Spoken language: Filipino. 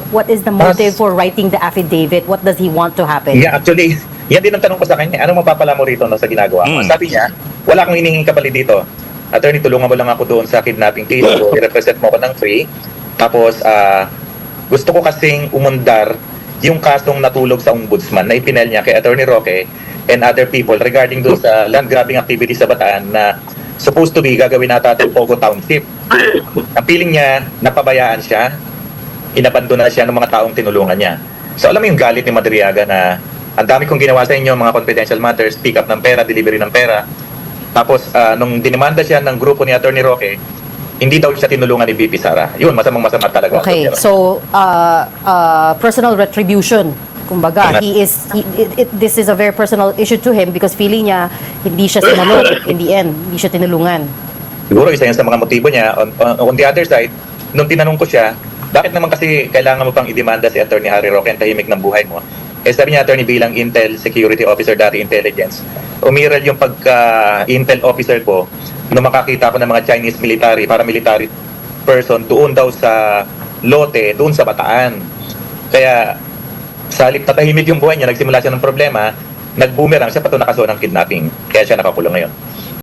What is the motive for writing the affidavit? What does he want to happen? Yeah, actually, yan din ang tanong ko sa kanya. Anong mapapala mo rito no, sa ginagawa mo? Sabi niya, wala akong hinihinging kapalit dito. Attorney, tulungan mo lang ako doon sa kidnapping case ko. I-represent mo ko ng free. Tapos, gusto ko kasing umundar yung kasong natulog sa ombudsman na ipinel niya kay Attorney Roque and other people regarding doon sa land grabbing activity sa Bataan na supposed to be gagawin natin Pogo Township. Ang feeling niya, napabayaan siya, inabandona siya ng mga taong tinulungan niya. So alam mo yung galit ni Madriaga na ang dami kong ginawa sa inyo, mga confidential matters, pick up ng pera, delivery ng pera. Tapos nung dinimanda siya ng grupo ni Attorney Roque, hindi daw siya tinulungan ni BP Sara. Yun, masamang-masama talaga. Okay, so personal retribution. Kumbaga, this is a very personal issue to him because feeling niya hindi siya sinalot in the end, hindi siya tinulungan. Siguro isa yan sa mga motibo niya. On the other side, nung tinanong ko siya, bakit naman kasi kailangan mo pang idemanda si Attorney Harry Roque ang tahimik ng buhay mo? Eh sabi niya, Attorney, bilang Intel Security Officer, dati Intelligence, umiral yung pagka-Intel Officer ko nung makakita ko ng mga Chinese paramilitary person doon daw sa lote, doon sa Bataan. Kaya sa halip na tahimik yung buhay niya, nagsimula siya ng problema, nag-boomerang siya pato nakasuhan ng kidnapping. Kaya siya nakakulong ngayon.